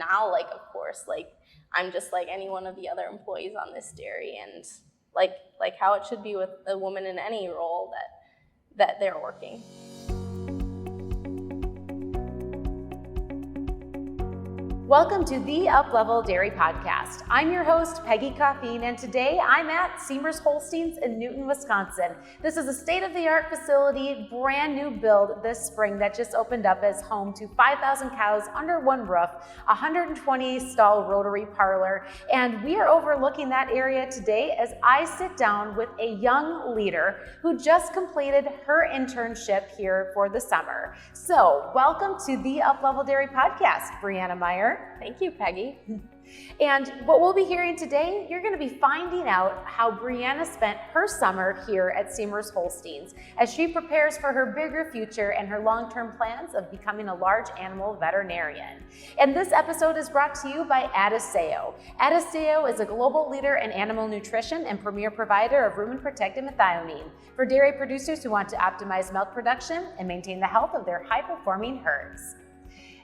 now, like, of course, like, I'm just like any one of the other employees on this dairy, and like how it should be with a woman in any role that they're working. Welcome to the Up-Level Dairy Podcast. I'm your host, Peggy Coffeen, and today I'm at Siemers Holsteins in Newton, Wisconsin. This is a state-of-the-art facility, brand new build this spring that just opened up as home to 5,000 cows under one roof, 120 stall rotary parlor, and we are overlooking that area today as I sit down with a young leader who just completed her internship here for the summer. So, welcome to the Up-Level Dairy Podcast, Brianna Meyer. Thank you, Peggy. And what we'll be hearing today, you're going to be finding out how Brianna spent her summer here at Siemers Holsteins as she prepares for her bigger future and her long-term plans of becoming a large animal veterinarian. And this episode is brought to you by Adisseo. Adisseo is a global leader in animal nutrition and premier provider of rumen-protected methionine for dairy producers who want to optimize milk production and maintain the health of their high-performing herds.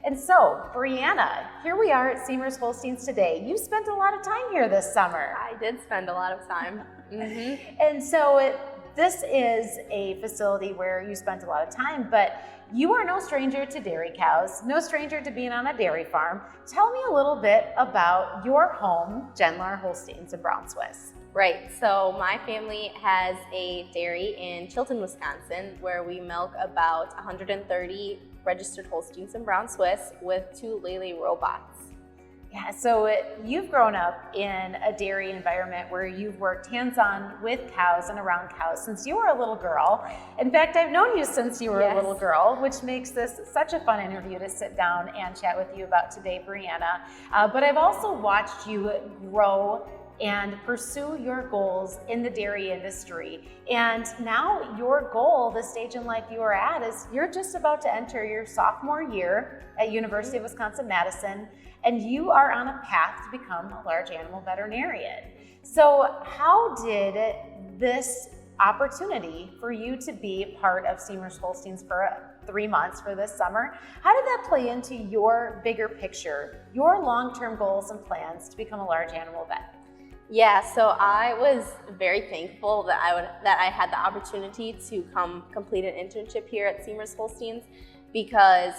And so, Brianna, here we are at Siemers Holsteins today. You spent a lot of time here this summer. I did spend a lot of time. And so this is a facility where you spent a lot of time, but you are no stranger to dairy cows, no stranger to being on a dairy farm. Tell me a little bit about your home, Genlar Holsteins in Brown Swiss. Right, so my family has a dairy in Chilton, Wisconsin, where we milk about 130 registered Holsteins and Brown Swiss with 2 Lele robots. Yeah, so you've grown up in a dairy environment where you've worked hands-on with cows and around cows since you were a little girl. In fact, I've known you since you were a little girl, which makes this such a fun interview to sit down and chat with you about today, Brianna. But I've also watched you grow and pursue your goals in the dairy industry. And now your goal, the stage in life you are at, is you're just about to enter your sophomore year at University of Wisconsin-Madison, and you are on a path to become a large animal veterinarian. So how did this opportunity for you to be part of Siemers Holsteins for 3 months for this summer, how did that play into your bigger picture, your long-term goals and plans to become a large animal vet? Yeah, so I was very thankful that I had the opportunity to come complete an internship here at Siemers Holsteins, because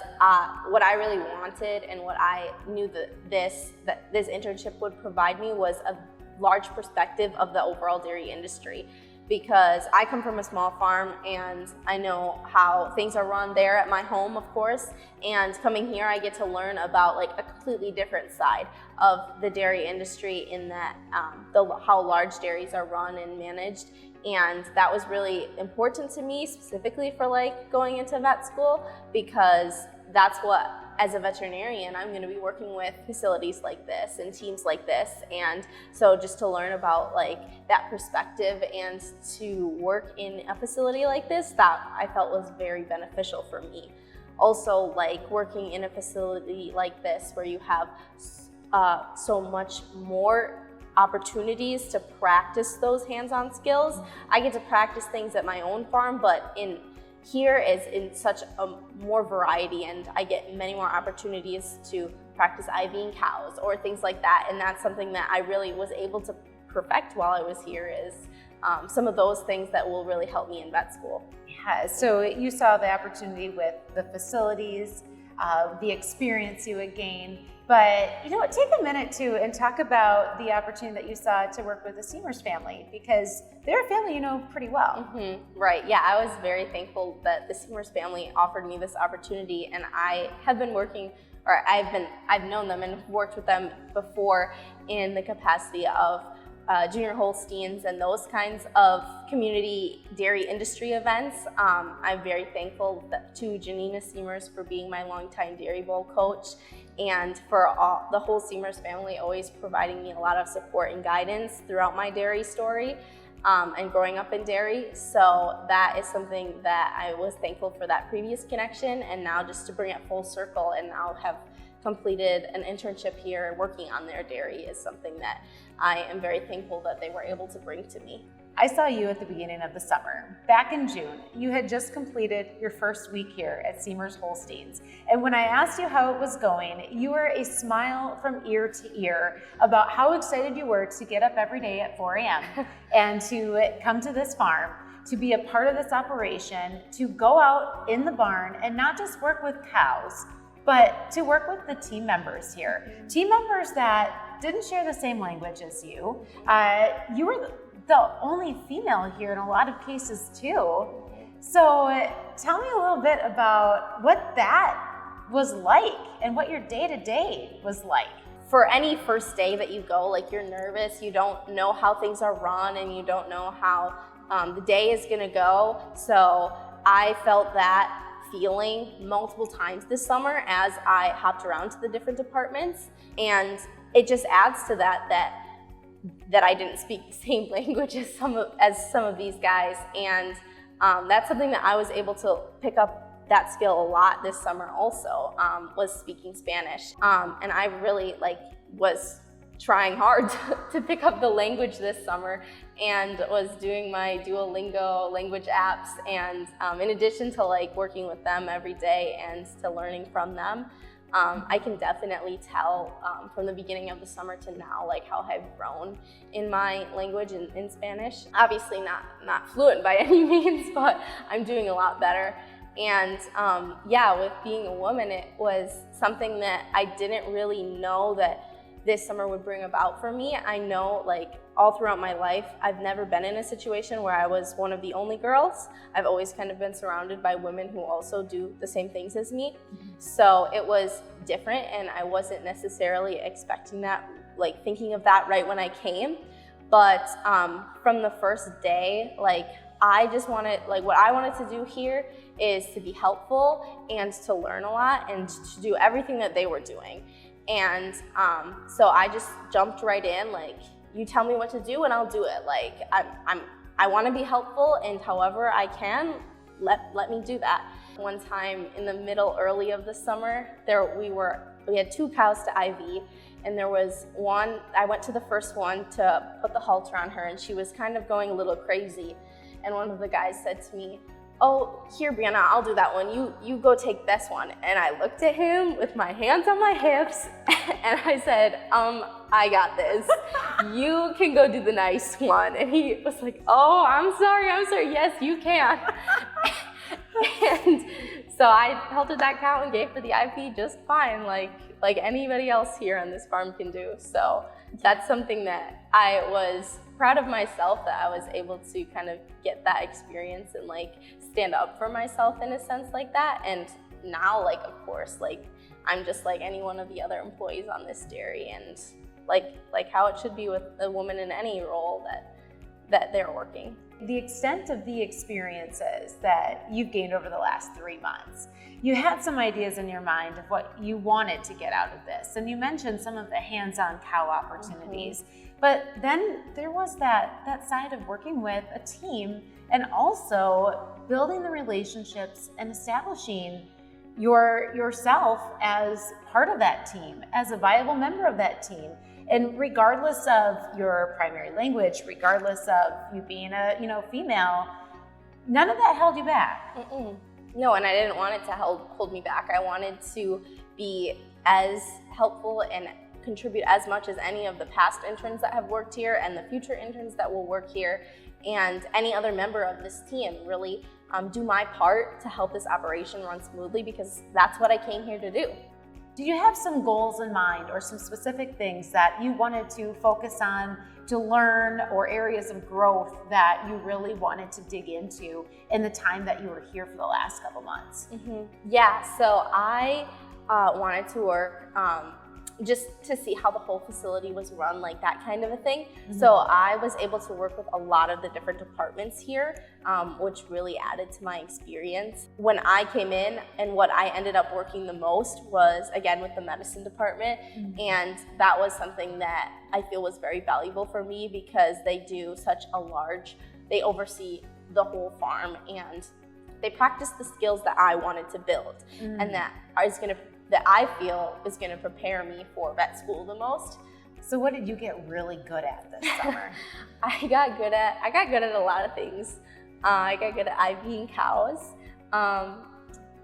what I really wanted and what I knew that this internship would provide me was a large perspective of the overall dairy industry. Because I come from a small farm and I know how things are run there at my home, of course, and coming here I get to learn about like a completely different side of the dairy industry in that how large dairies are run and managed. And that was really important to me, specifically for like going into vet school, because that's what, as a veterinarian, I'm going to be working with facilities like this and teams like this. And so just to learn about like that perspective and to work in a facility like this, that I felt was very beneficial for me. Also, like working in a facility like this where you have so much more opportunities to practice those hands-on skills. I get to practice things at my own farm, but here is in such a more variety, and I get many more opportunities to practice IVing cows or things like that. And that's something that I really was able to perfect while I was here, is some of those things that will really help me in vet school. Yeah, so you saw the opportunity with the facilities, the experience you would gain. But take a minute too and talk about the opportunity that you saw to work with the Siemers family, because they're a family you know pretty well. Right, yeah, I was very thankful that the Siemers family offered me this opportunity, and I have been working, or I've known them and worked with them before in the capacity of junior Holsteins and those kinds of community dairy industry events. I'm very thankful to Janina Siemers for being my longtime Dairy Bowl coach, and for the whole Siemers family always providing me a lot of support and guidance throughout my dairy story and growing up in dairy. So that is something that I was thankful for, that previous connection, and now just to bring it full circle and now have completed an internship here working on their dairy is something that I am very thankful that they were able to bring to me. I saw you at the beginning of the summer. Back in June, you had just completed your first week here at Siemers Holsteins. And when I asked you how it was going, you were a smile from ear to ear about how excited you were to get up every day at 4 a.m. and to come to this farm, to be a part of this operation, to go out in the barn and not just work with cows, but to work with the team members here. Team members that didn't share the same language as you. You were the only female here in a lot of cases too. So tell me a little bit about what that was like and what your day-to-day was like. For any first day that you go, like you're nervous, you don't know how things are run and you don't know how the day is gonna go. So I felt that feeling multiple times this summer as I hopped around to the different departments, and it just adds to that I didn't speak the same language as some of these guys, and that's something that I was able to pick up that skill a lot this summer also, was speaking Spanish, and I really was trying hard to pick up the language this summer and was doing my Duolingo language apps, and in addition to working with them every day and to learning from them, I can definitely tell from the beginning of the summer to now how I've grown in my language in Spanish. Obviously not fluent by any means, but I'm doing a lot better. And with being a woman, it was something that I didn't really know that this summer would bring about for me. I know all throughout my life, I've never been in a situation where I was one of the only girls. I've always kind of been surrounded by women who also do the same things as me. So it was different, and I wasn't necessarily expecting that, thinking of that right when I came. But from the first day, I just wanted, what I wanted to do here is to be helpful and to learn a lot and to do everything that they were doing. And so I just jumped right in, you tell me what to do and I'll do it. I want to be helpful, and however I can, let me do that. One time in the early of the summer, we had 2 cows to IV, and there was one, I went to the first one to put the halter on her, and she was kind of going a little crazy. And one of the guys said to me, "Oh, here, Brianna, I'll do that one. You go take this one." And I looked at him with my hands on my hips, and I said, I got this. You can go do the nice one. And he was like, "Oh, I'm sorry. Yes, you can." And so I halted that cow and gave her the IV just fine, like anybody else here on this farm can do. So that's something that I was proud of myself, that I was able to kind of get that experience and stand up for myself in a sense like that. And now, of course, I'm just like any one of the other employees on this dairy, and like how it should be with a woman in any role that they're working. The extent of the experiences that you've gained over the last 3 months, you had some ideas in your mind of what you wanted to get out of this. And you mentioned some of the hands-on cow opportunities, but then there was that side of working with a team and also building the relationships and establishing yourself as part of that team, as a viable member of that team. And regardless of your primary language, regardless of you being a female, none of that held you back. No, and I didn't want it to hold me back. I wanted to be as helpful and contribute as much as any of the past interns that have worked here and the future interns that will work here, and any other member of this team. Really do my part to help this operation run smoothly, because that's what I came here to do. Do you have some goals in mind or some specific things that you wanted to focus on to learn, or areas of growth that you really wanted to dig into in the time that you were here for the last couple months? Yeah, so I wanted to work just to see how the whole facility was run, that kind of a thing. So I was able to work with a lot of the different departments here, which really added to my experience. When I came in, and what I ended up working the most was, again, with the medicine department. And that was something that I feel was very valuable for me, because they do they oversee the whole farm, and they practice the skills that I wanted to build, and that I feel is going to prepare me for vet school the most. So what did you get really good at this summer? I got good at a lot of things. I got good at IVing cows.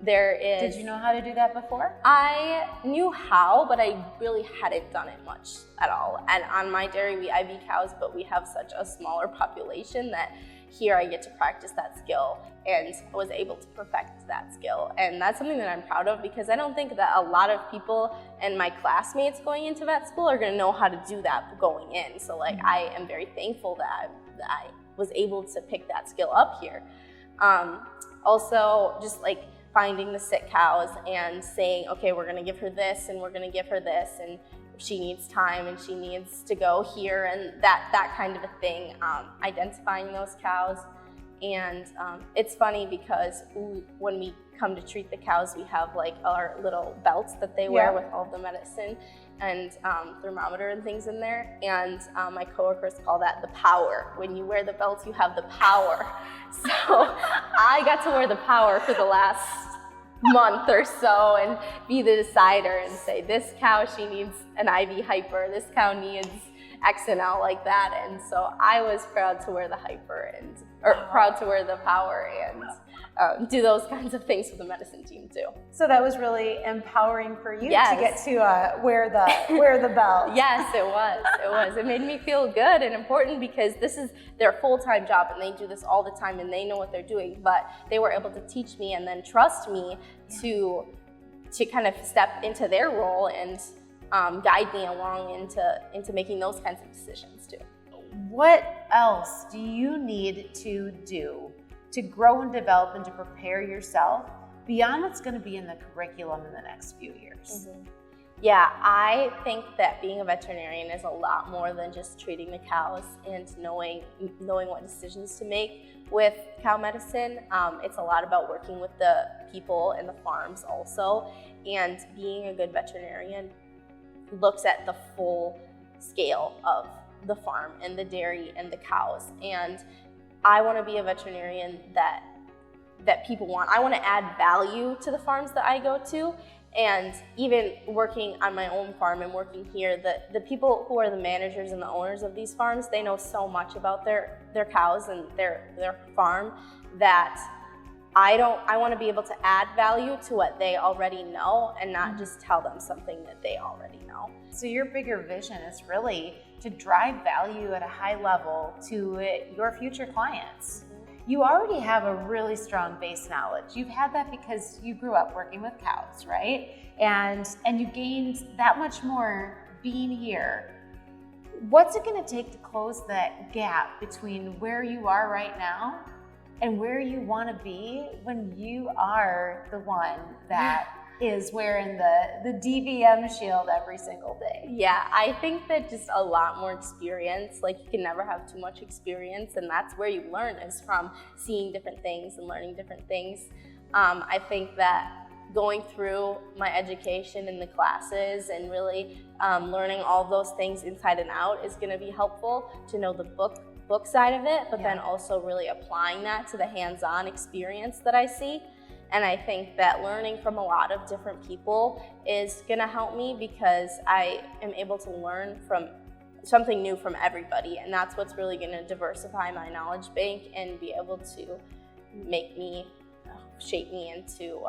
Did you know how to do that before? I knew how, but I really hadn't done it much at all. And on my dairy, we IV cows, but we have such a smaller population that here I get to practice that skill and was able to perfect that skill. And that's something that I'm proud of, because I don't think that a lot of people and my classmates going into vet school are gonna know how to do that going in. So like, I am very thankful that I was able to pick that skill up here. Also, just like finding the sick cows and saying, okay, we're gonna give her this and we're gonna give her this, and she needs time and she needs to go here, and that kind of a thing, identifying those cows. And it's funny because when we come to treat the cows, we have like our little belts that they wear with all the medicine and thermometer and things in there. And my coworkers call that the power. When you wear the belts, you have the power. So I got to wear the power for the last month or so and be the decider and say, this cow, she needs an IV hyper, this cow needs X and L, like that. And so I was proud to wear the hyper proud to wear the power and do those kinds of things with the medicine team too. So that was really empowering for you to get to wear the belt. Yes, it was. It made me feel good and important, because this is their full-time job and they do this all the time and they know what they're doing, but they were able to teach me and then trust me to kind of step into their role and guide me along into making those kinds of decisions too. What else do you need to do to grow and develop and to prepare yourself beyond what's going to be in the curriculum in the next few years? Mm-hmm. Yeah, I think that being a veterinarian is a lot more than just treating the cows and knowing what decisions to make with cow medicine. It's a lot about working with the people and the farms also, and being a good veterinarian looks at the full scale of the farm and the dairy and the cows. And I want to be a veterinarian that people want. I want to add value to the farms that I go to. And even working on my own farm and working here, the people who are the managers and the owners of these farms, they know so much about their cows and their farm that I want to be able to add value to what they already know and not just tell them something that they already know. So your bigger vision is really to drive value at a high level to your future clients. You already have a really strong base knowledge. You've had that because you grew up working with cows, right? And you gained that much more being here. What's it going to take to close that gap between where you are right now and where you want to be when you are the one that is wearing the DVM shield every single day? Yeah, I think that just a lot more experience. Like, you can never have too much experience, and that's where you learn, is from seeing different things and learning different things. I think that going through my education in the classes and really learning all those things inside and out is going to be helpful to know the book side of it, but then also really applying that to the hands-on experience that I see. And I think that learning from a lot of different people is gonna help me, because I am able to learn from something new from everybody. And that's what's really gonna diversify my knowledge bank and be able to shape me into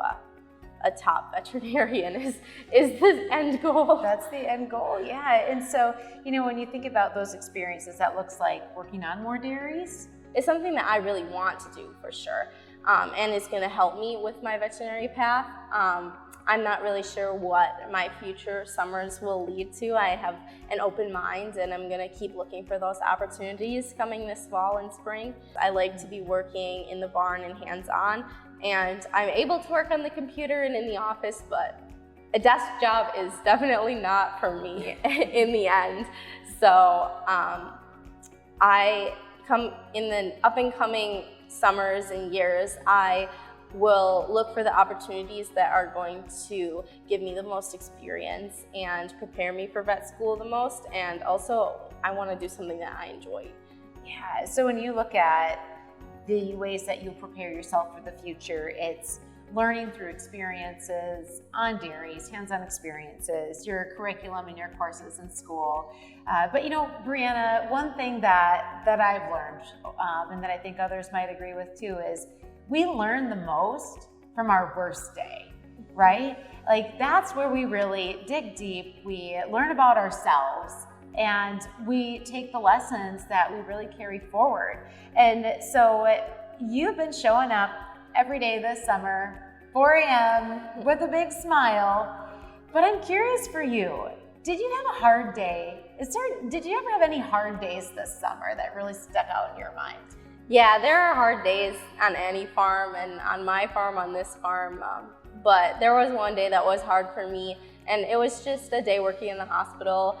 a top veterinarian is the end goal. That's the end goal, yeah. And so, when you think about those experiences, that looks like working on more dairies? It's something that I really want to do for sure. And it's going to help me with my veterinary path. I'm not really sure what my future summers will lead to. I have an open mind, and I'm going to keep looking for those opportunities coming this fall and spring. I like to be working in the barn and hands-on, and I'm able to work on the computer and in the office, but a desk job is definitely not for me in the end. So in the up-and-coming summers and years, I will look for the opportunities that are going to give me the most experience and prepare me for vet school the most. And also, I want to do something that I enjoy. Yeah, so when you look at the ways that you prepare yourself for the future, it's learning through experiences on dairies, hands-on experiences, your curriculum and your courses in school. But Brianna, one thing that I've learned, and that I think others might agree with too, is we learn the most from our worst day, right? Like that's where we really dig deep, we learn about ourselves, and we take the lessons that we really carry forward. And so you've been showing up every day this summer, 4 a.m. with a big smile. But I'm curious for you, did you have a hard day? Did you ever have any hard days this summer that really stuck out in your mind? Yeah, there are hard days on any farm, and on my farm, on this farm. But there was one day that was hard for me, and it was just a day working in the hospital.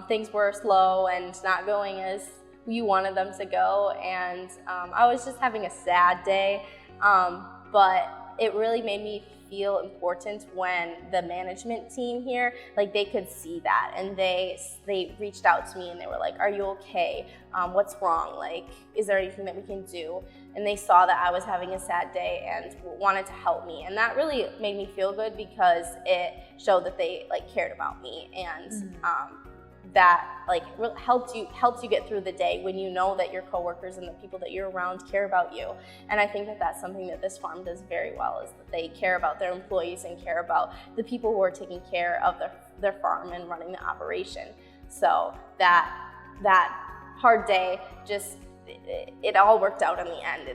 Things were slow and not going as you wanted them to go, and I was just having a sad day. But it really made me feel important when the management team here, like they could see that, and they reached out to me and they were like, "Are you okay? What's wrong? Like, is there anything that we can do?" And they saw that I was having a sad day and wanted to help me, and that really made me feel good because it showed that they cared about me, and that helped you get through the day when you know that your coworkers and the people that you're around care about you. And I think that that's something that this farm does very well, is that they care about their employees and care about the people who are taking care of their farm and running the operation. So that hard day, just it all worked out in the end.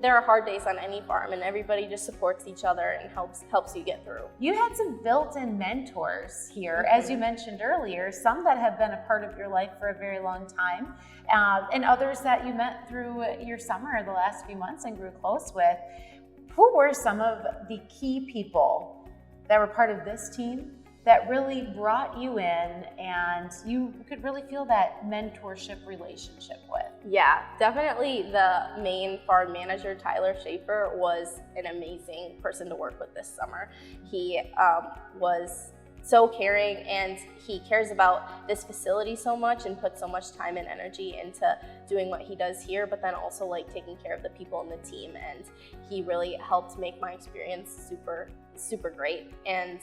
There are hard days on any farm, and everybody just supports each other and helps you get through. You had some built-in mentors here, as you mentioned earlier, some that have been a part of your life for a very long time, and others that you met through your summer the last few months and grew close with. Who were some of the key people that were part of this team that really brought you in and you could really feel that mentorship relationship with? Yeah, definitely the main farm manager, Tyler Schaefer, was an amazing person to work with this summer. He was so caring, and he cares about this facility so much and puts so much time and energy into doing what he does here, but then also taking care of the people in the team. And he really helped make my experience super great. And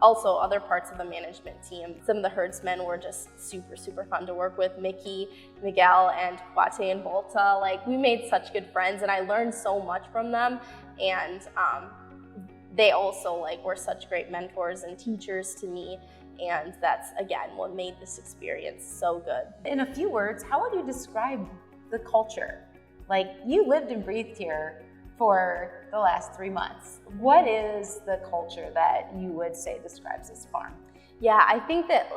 also other parts of the management team, some of the herdsmen were just super fun to work with. Mickey, Miguel, and Kwate and Volta, we made such good friends, and I learned so much from them. And they also were such great mentors and teachers to me, and that's again what made this experience so good. In a few words, how would you describe the culture? You lived and breathed here for the last 3 months. What is the culture that you would say describes this farm? Yeah, I think that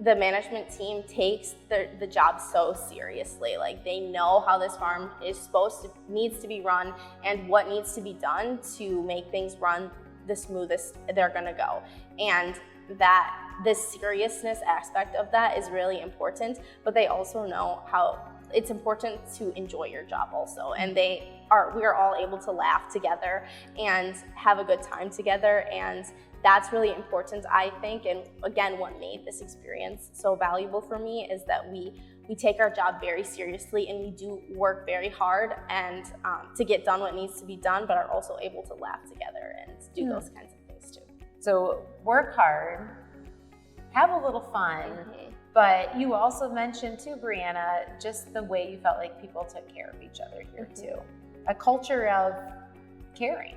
the management team takes the job so seriously. They know how this farm needs to be run and what needs to be done to make things run the smoothest they're gonna go. And that the seriousness aspect of that is really important, but they also know how it's important to enjoy your job also. And we are all able to laugh together and have a good time together, and that's really important, I think. And again, what made this experience so valuable for me is that we take our job very seriously, and we do work very hard and to get done what needs to be done, but are also able to laugh together and do those kinds of things too. So work hard, have a little fun, but you also mentioned too, Brianna, just the way you felt like people took care of each other here too. A culture of caring.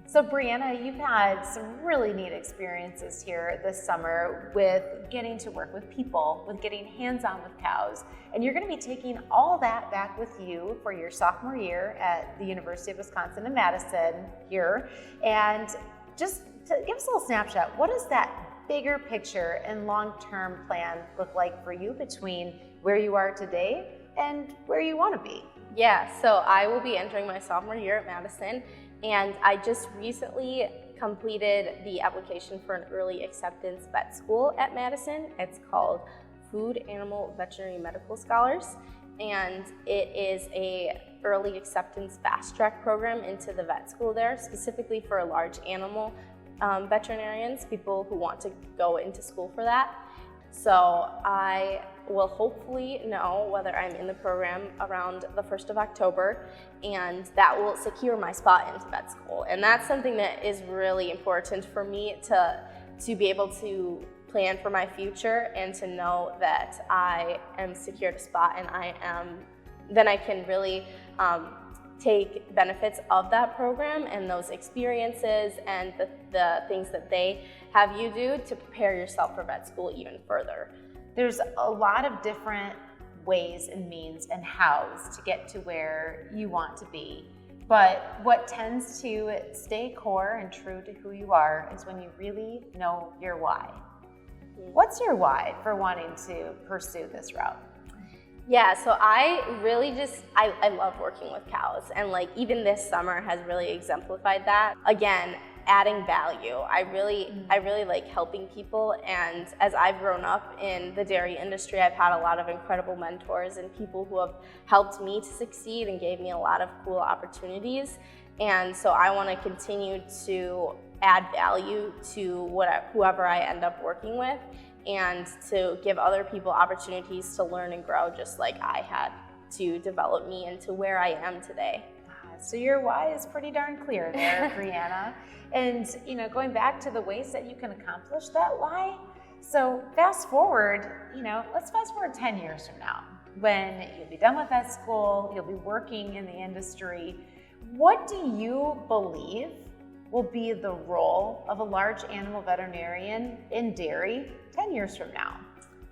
So Brianna, you've had some really neat experiences here this summer with getting to work with people, with getting hands-on with cows, and you're going to be taking all that back with you for your sophomore year at the University of Wisconsin-Madison here. And just to give us a little snapshot, what does that bigger picture and long-term plan look like for you between where you are today and where you want to be? Yeah, so I will be entering my sophomore year at Madison, and I just recently completed the application for an early acceptance vet school at Madison. It's called Food Animal Veterinary Medical Scholars, and it is a early acceptance fast track program into the vet school there, specifically for large animal veterinarians, people who want to go into school for that. So I will hopefully know whether I'm in the program around the 1st of October, and that will secure my spot into vet school. And that's something that is really important for me to be able to plan for my future and to know that I am secured a spot, and then I can really take benefits of that program and those experiences and the things that they have you do to prepare yourself for vet school even further. There's a lot of different ways and means and hows to get to where you want to be. But what tends to stay core and true to who you are is when you really know your why. What's your why for wanting to pursue this route? Yeah, so I really I love working with cows, and like even this summer has really exemplified that. Again, adding value. I really like helping people, and as I've grown up in the dairy industry, I've had a lot of incredible mentors and people who have helped me to succeed and gave me a lot of cool opportunities. And so I want to continue to add value to whoever I end up working with, and to give other people opportunities to learn and grow just like I had to develop me into where I am today. So your why is pretty darn clear there, Brianna. And going back to the ways that you can accomplish that why. So let's fast forward 10 years from now, when you'll be done with vet school, you'll be working in the industry. What do you believe will be the role of a large animal veterinarian in dairy 10 years from now?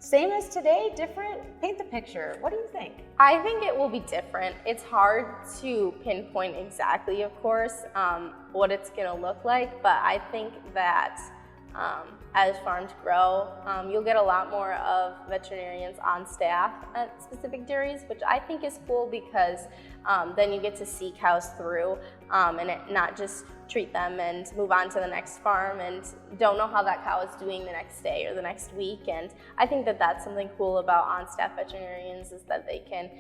Same as today, different? Paint the picture. What do you think? I think it will be different. It's hard to pinpoint exactly, of course, what it's going to look like, but I think that as farms grow, you'll get a lot more of veterinarians on staff at specific dairies, which I think is cool because then you get to see cows through and not just treat them and move on to the next farm and don't know how that cow is doing the next day or the next week. And I think that that's something cool about on-staff veterinarians, is that they can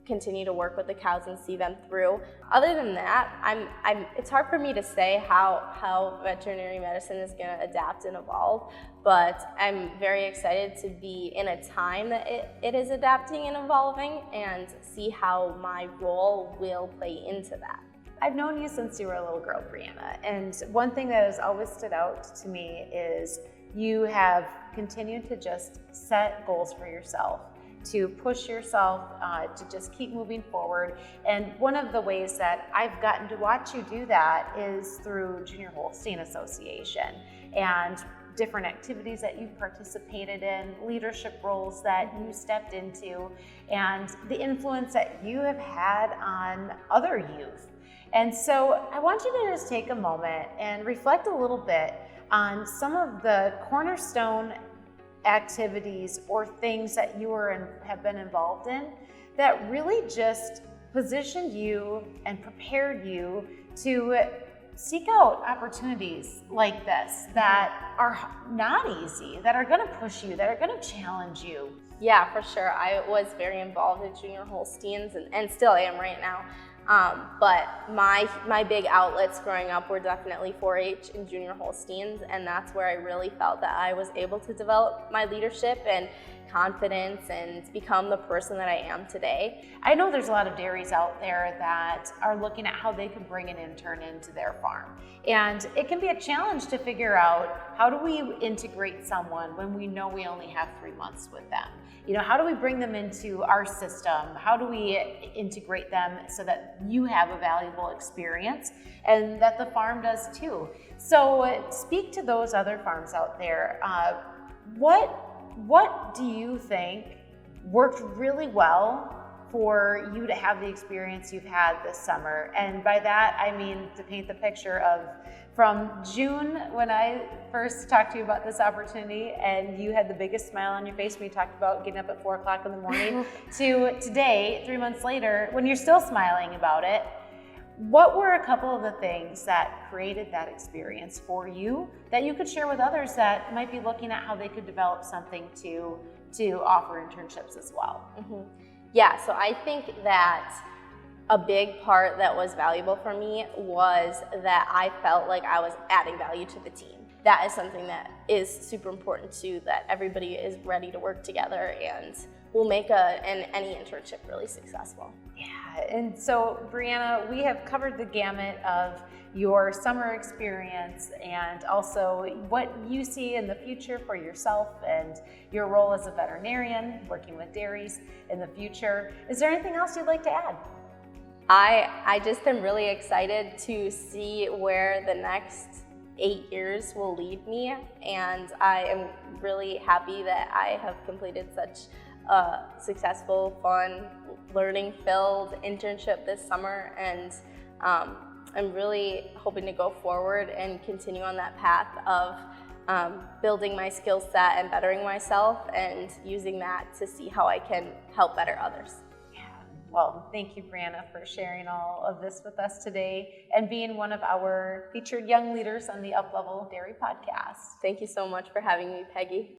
continue to work with the cows and see them through. Other than that, it's hard for me to say how veterinary medicine is going to adapt and evolve, but I'm very excited to be in a time that it is adapting and evolving, and see how my role will play into that. I've known you since you were a little girl, Brianna, and one thing that has always stood out to me is you have continued to just set goals for yourself, to push yourself, to just keep moving forward. And one of the ways that I've gotten to watch you do that is through Junior Holstein Association and different activities that you participated in, leadership roles that you stepped into, and the influence that you have had on other youth. And so I want you to just take a moment and reflect a little bit on some of the cornerstone activities or things that you have been involved in that really just positioned you and prepared you to seek out opportunities like this that are not easy, that are going to push you, that are going to challenge you. Yeah, for sure. I was very involved in Junior Holsteins and still am right now. But my big outlets growing up were definitely 4-H and Junior Holsteins, and that's where I really felt that I was able to develop my leadership and confidence and become the person that I am today. I know there's a lot of dairies out there that are looking at how they can bring an intern into their farm. And it can be a challenge to figure out, how do we integrate someone when we know we only have 3 months with them? How do we bring them into our system? How do we integrate them so that you have a valuable experience and that the farm does too? So speak to those other farms out there. What do you think worked really well for you to have the experience you've had this summer? And by that, I mean to paint the picture of from June, when I first talked to you about this opportunity and you had the biggest smile on your face when you talked about getting up at 4 o'clock in the morning, to today, 3 months later, when you're still smiling about it. What were a couple of the things that created that experience for you that you could share with others that might be looking at how they could develop something to offer internships as well? Mm-hmm. Yeah, so I think that a big part that was valuable for me was that I felt like I was adding value to the team. that is something that is super important too, that everybody is ready to work together and will make any internship really successful. Yeah, and so Brianna, we have covered the gamut of your summer experience and also what you see in the future for yourself and your role as a veterinarian working with dairies in the future. Is there anything else you'd like to add? I just am really excited to see where the next 8 years will lead me, and I am really happy that I have completed such a successful, fun, learning-filled internship this summer, and I'm really hoping to go forward and continue on that path of building my skill set and bettering myself and using that to see how I can help better others. Well, thank you, Brianna, for sharing all of this with us today and being one of our featured young leaders on the Up Level Dairy podcast. Thank you so much for having me, Peggy.